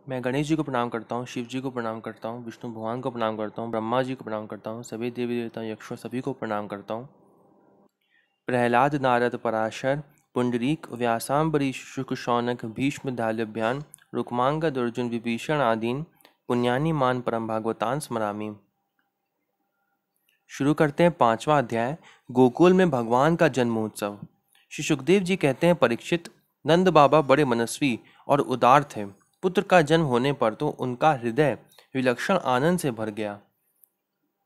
मैं गणेश जी को प्रणाम करता हूँ, शिव जी को प्रणाम करता हूँ, विष्णु भगवान को प्रणाम करता हूँ, ब्रह्मा जी को प्रणाम करता हूँ, सभी देवी देवता यक्षों सभी को प्रणाम करता हूँ। प्रहलाद नारद पराशर पुंडरीक व्यासाम्बरीश शुक शौनक भीष्म दाल्यभ्यान रुक्मांगद अर्जुन विभीषण आदीन पुण्यानि मान परम भागवतान स्मरामि। शुरू करते हैं 5वां अध्याय। गोकुल में भगवान का जन्मोत्सव। श्री सुखदेव जी कहते हैं, परीक्षित, नंद बाबा बड़े मनस्वी और उदार थे। पुत्र का जन्म होने पर तो उनका हृदय विलक्षण आनंद से भर गया।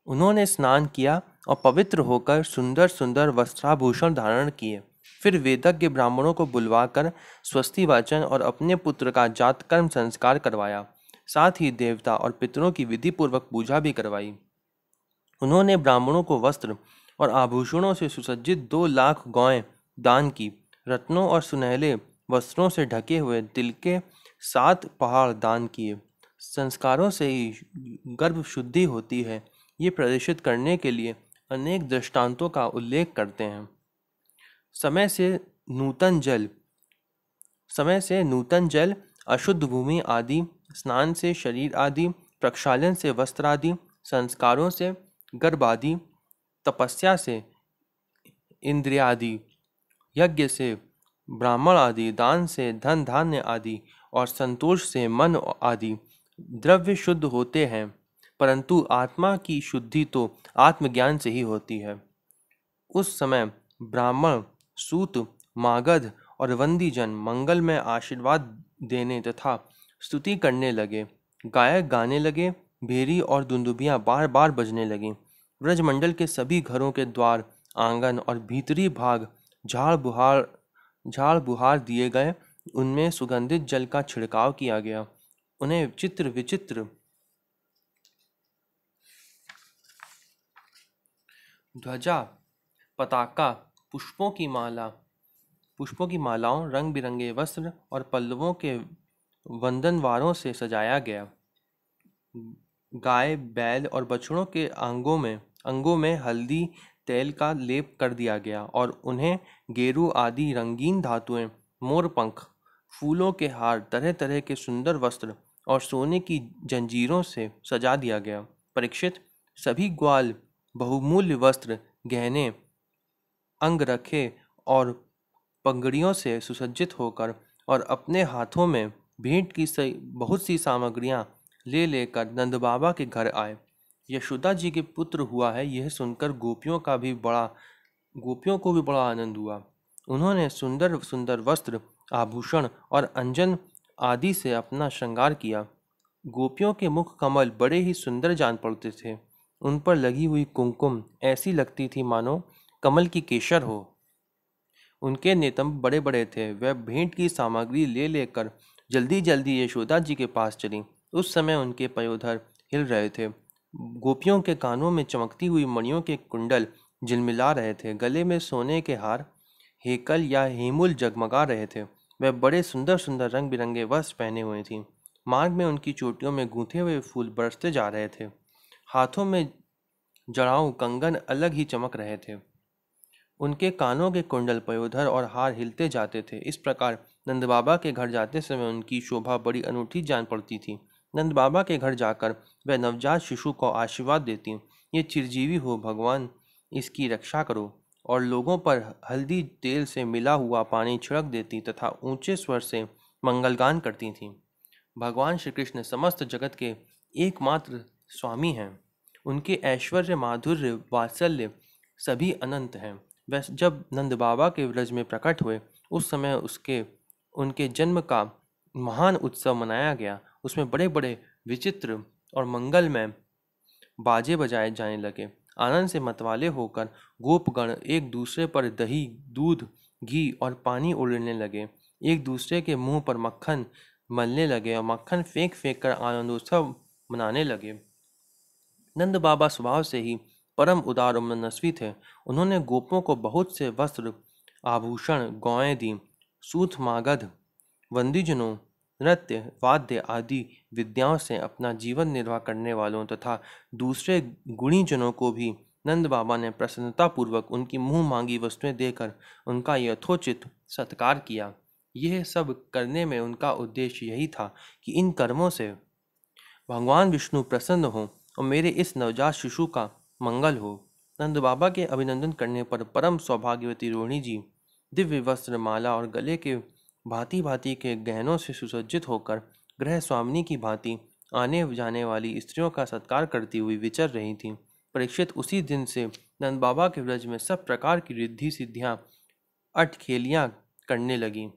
उन्होंने स्नान किया और पवित्र होकर सुंदर सुंदर वस्त्राभूषण धारण किए। फिर वेदज्ञ ब्राह्मणों को बुलवाकर स्वस्ति वाचन और अपने पुत्र का जातकर्म संस्कार करवाया। साथ ही देवता और पितरों की विधि पूर्वक पूजा भी करवाई। उन्होंने ब्राह्मणों को वस्त्र और आभूषणों से सुसज्जित 2 लाख गौएं दान की। रत्नों और सुनहले वस्त्रों से ढके हुए तिल के 7 पहाड़ दान किए। संस्कारों से ही गर्भ शुद्धि होती है, ये प्रदर्शित करने के लिए अनेक दृष्टांतों का उल्लेख करते हैं। समय से नूतन जल, अशुद्ध भूमि आदि, स्नान से शरीर आदि, प्रक्षालन से वस्त्र आदि, संस्कारों से गर्भ आदि, तपस्या से इंद्रियादि, यज्ञ से ब्राह्मण आदि, दान से धन धान्य आदि और संतोष से मन आदि द्रव्य शुद्ध होते हैं, परंतु आत्मा की शुद्धि तो आत्मज्ञान से ही होती है। उस समय ब्राह्मण, सूत, मागध और वंदीजन मंगल में आशीर्वाद देने तथा स्तुति करने लगे। गायक गाने लगे, भेरी और दुंदुभियां बार बार बजने लगीं। ब्रजमंडल के सभी घरों के द्वार, आंगन और भीतरी भाग झाड़ बुहार दिए गए। उनमें सुगंधित जल का छिड़काव किया गया। उन्हें चित्र विचित्र ध्वजा, पताका, पुष्पों की मालाओं, रंग बिरंगे वस्त्र और पल्लवों के वंदनवारों से सजाया गया। गाय, बैल और बछड़ों के अंगों में हल्दी तेल का लेप कर दिया गया और उन्हें गेरू आदि रंगीन धातुएं, मोरपंख, फूलों के हार, तरह तरह के सुंदर वस्त्र और सोने की जंजीरों से सजा दिया गया। परीक्षित, सभी ग्वाल बहुमूल्य वस्त्र, गहने, अंगरखे और पगड़ियों से सुसज्जित होकर और अपने हाथों में भेंट की बहुत सी सामग्रियां ले लेकर नंद बाबा के घर आए। यशोदा जी के पुत्र हुआ है, यह सुनकर गोपियों को भी बड़ा आनंद हुआ। उन्होंने सुंदर सुंदर वस्त्र, आभूषण और अंजन आदि से अपना श्रृंगार किया। गोपियों के मुख कमल बड़े ही सुंदर जान पड़ते थे। उन पर लगी हुई कुमकुम ऐसी लगती थी मानो कमल की केसर हो। उनके नेतम बड़े बड़े थे। वह भेंट की सामग्री ले लेकर जल्दी जल्दी यशोदा जी के पास चली। उस समय उनके पयोधर हिल रहे थे। गोपियों के कानों में चमकती हुई मणियों के कुंडल झिलमिला रहे थे। गले में सोने के हार, हेकल या हेमुल जगमगा रहे थे। वह बड़े सुंदर सुंदर रंग बिरंगे वस्त्र पहने हुए थी। मार्ग में उनकी चोटियों में गूंथे हुए फूल बरसते जा रहे थे। हाथों में जड़ाऊ कंगन अलग ही चमक रहे थे। उनके कानों के कुंडल, पयोधर और हार हिलते जाते थे। इस प्रकार नंद बाबा के घर जाते समय उनकी शोभा बड़ी अनूठी जान पड़ती थी। नंद बाबा के घर जाकर वह नवजात शिशु को आशीर्वाद देती, ये चिरजीवी हो भगवान, इसकी रक्षा करो, और लोगों पर हल्दी तेल से मिला हुआ पानी छिड़क देती तथा ऊंचे स्वर से मंगलगान करती थीं। भगवान श्री कृष्ण समस्त जगत के एकमात्र स्वामी हैं। उनके ऐश्वर्य, माधुर्य, वात्सल्य सभी अनंत हैं। वह जब नंद बाबा के व्रज में प्रकट हुए, उस समय उनके जन्म का महान उत्सव मनाया गया। उसमें बड़े बड़े विचित्र और मंगलमय बाजे बजाए जाने लगे। आनंद से मतवाले होकर गोपगण एक दूसरे पर दही, दूध, घी और पानी उड़ने लगे। एक दूसरे के मुंह पर मक्खन मलने लगे और मक्खन फेंक फेंक कर आनंदोत्सव मनाने लगे। नंद बाबा स्वभाव से ही परम उदार और मनस्वी थे। उन्होंने गोपों को बहुत से वस्त्र, आभूषण, गौएं दी। सूत, मागध, वंदीजनों, नृत्य, वाद्य आदि विद्याओं से अपना जीवन निर्वाह करने वालों तथा दूसरे गुणीजनों को भी नंद बाबा ने प्रसन्नतापूर्वक उनकी मुंह मांगी वस्तुएं देकर उनका यथोचित सत्कार किया। यह सब करने में उनका उद्देश्य यही था कि इन कर्मों से भगवान विष्णु प्रसन्न हो और मेरे इस नवजात शिशु का मंगल हो। नंद बाबा के अभिनंदन करने पर परम सौभाग्यवती रोहिणी जी दिव्य वस्त्र, माला और गले के भांति भांति के गहनों से सुसज्जित होकर गृह स्वामिनी की भांति आने जाने वाली स्त्रियों का सत्कार करती हुई विचर रही थीं। परीक्षित उसी दिन से नंद बाबा के व्रज में सब प्रकार की रिद्धि सिद्धियां अटखेलियां करने लगीं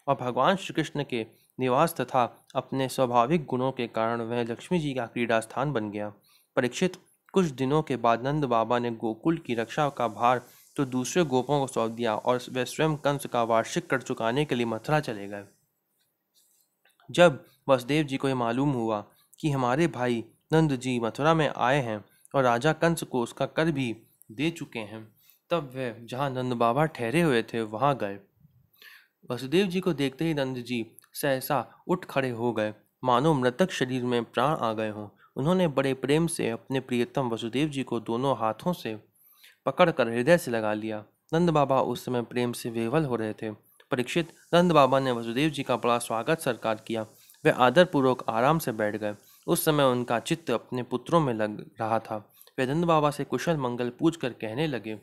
और भगवान श्री कृष्ण के निवास तथा अपने स्वाभाविक गुणों के कारण वह लक्ष्मी जी का क्रीड़ा स्थान बन गया। परीक्षित, कुछ दिनों के बाद नंद बाबा ने गोकुल की रक्षा का भार तो दूसरे गोपों को सौंप दिया और वे स्वयं कंस का वार्षिक कर चुकाने के लिए मथुरा चले गए। जब वसुदेव जी को यह मालूम हुआ कि हमारे भाई नंद जी मथुरा में आए हैं और राजा कंस को उसका कर भी दे चुके हैं, तब वे जहाँ नंद बाबा ठहरे हुए थे वहाँ गए। वसुदेव जी को देखते ही नंद जी सहसा उठ खड़े हो गए, मानो मृतक शरीर में प्राण आ गए हों। उन्होंने बड़े प्रेम से अपने प्रियतम वसुदेव जी को दोनों हाथों से पकड़कर हृदय से लगा लिया। नंद बाबा उस समय प्रेम से विह्वल हो रहे थे। परीक्षित, नंद बाबा ने वसुदेव जी का बड़ा स्वागत सत्कार किया। वे आदरपूर्वक आराम से बैठ गए। उस समय उनका चित्त अपने पुत्रों में लग रहा था। वे नंद बाबा से कुशल मंगल पूछ कर कहने लगे।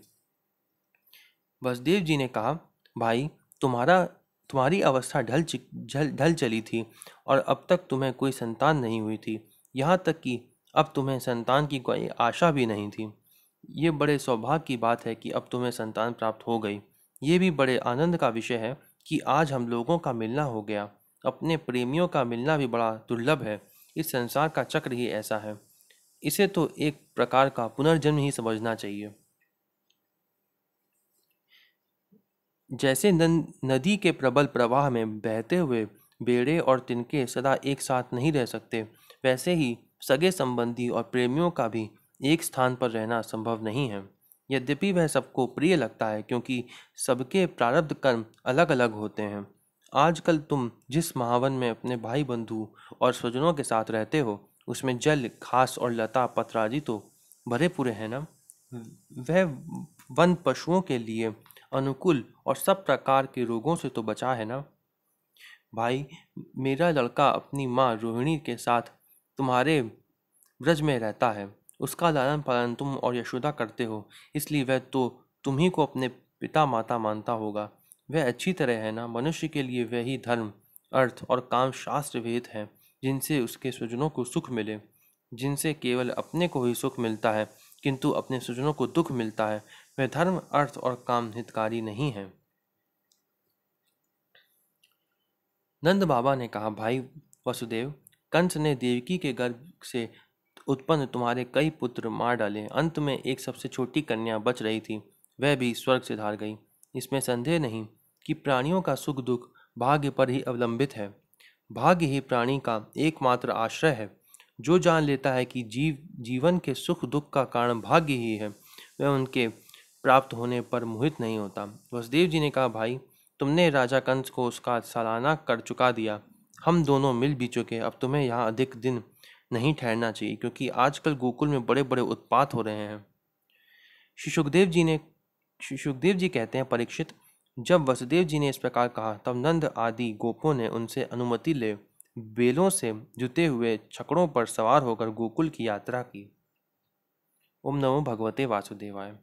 वसुदेव जी ने कहा, भाई, तुम्हारी अवस्था ढल चली थी और अब तक तुम्हें कोई संतान नहीं हुई थी। यहाँ तक कि अब तुम्हें संतान की कोई आशा भी नहीं थी। ये बड़े सौभाग्य की बात है कि अब तुम्हें संतान प्राप्त हो गई। ये भी बड़े आनंद का विषय है कि आज हम लोगों का मिलना हो गया। अपने प्रेमियों का मिलना भी बड़ा दुर्लभ है। इस संसार का चक्र ही ऐसा है। इसे तो एक प्रकार का पुनर्जन्म ही समझना चाहिए। जैसे नदी के प्रबल प्रवाह में बहते हुए बेड़े और तिनके सदा एक साथ नहीं रह सकते, वैसे ही सगे संबंधी और प्रेमियों का भी एक स्थान पर रहना संभव नहीं है। यद्यपि वह सबको प्रिय लगता है, क्योंकि सबके प्रारब्ध कर्म अलग अलग होते हैं। आजकल तुम जिस महावन में अपने भाई बंधु और स्वजनों के साथ रहते हो, उसमें जल, घास और लता पत्रादि तो भरे पूरे हैं ना। वह वन पशुओं के लिए अनुकूल और सब प्रकार के रोगों से तो बचा है ना। भाई, मेरा लड़का अपनी माँ रोहिणी के साथ तुम्हारे ब्रज में रहता है। उसका लालन पालन तुम और यशोदा करते हो, इसलिए वह तो तुम्ही को अपने पिता माता मानता होगा। वह अच्छी तरह है ना। मनुष्य के लिए वही धर्म, अर्थ और काम शास्त्र वेद हैं जिनसे उसके स्वजनों को सुख मिले। जिनसे केवल अपने को ही सुख मिलता है किंतु अपने स्वजनों को दुख मिलता है, वह धर्म, अर्थ और काम हितकारी नहीं है। नंद बाबा ने कहा, भाई वसुदेव, कंस ने देवकी के गर्भ से उत्पन्न तुम्हारे कई पुत्र मार डाले। अंत में एक सबसे छोटी कन्या बच रही थी, वह भी स्वर्ग से धार गई। इसमें संदेह नहीं कि प्राणियों का सुख दुख भाग्य पर ही अवलंबित है। भाग्य ही प्राणी का एकमात्र आश्रय है। जो जान लेता है कि जीवन के सुख दुख का कारण भाग्य ही है, वह उनके प्राप्त होने पर मोहित नहीं होता। वसुदेव जी ने कहा, भाई, तुमने राजा कंस को उसका सालाना कर चुका दिया। हम दोनों मिल भी चुके। अब तुम्हें यहाँ अधिक दिन नहीं ठहरना चाहिए, क्योंकि आजकल गोकुल में बड़े बड़े उत्पात हो रहे हैं। श्री सुखदेव जी कहते हैं, परीक्षित, जब वसुदेव जी ने इस प्रकार कहा, तब नंद आदि गोपों ने उनसे अनुमति ले बेलों से जुते हुए छकड़ों पर सवार होकर गोकुल की यात्रा की। ओम नमो भगवते वासुदेवाय।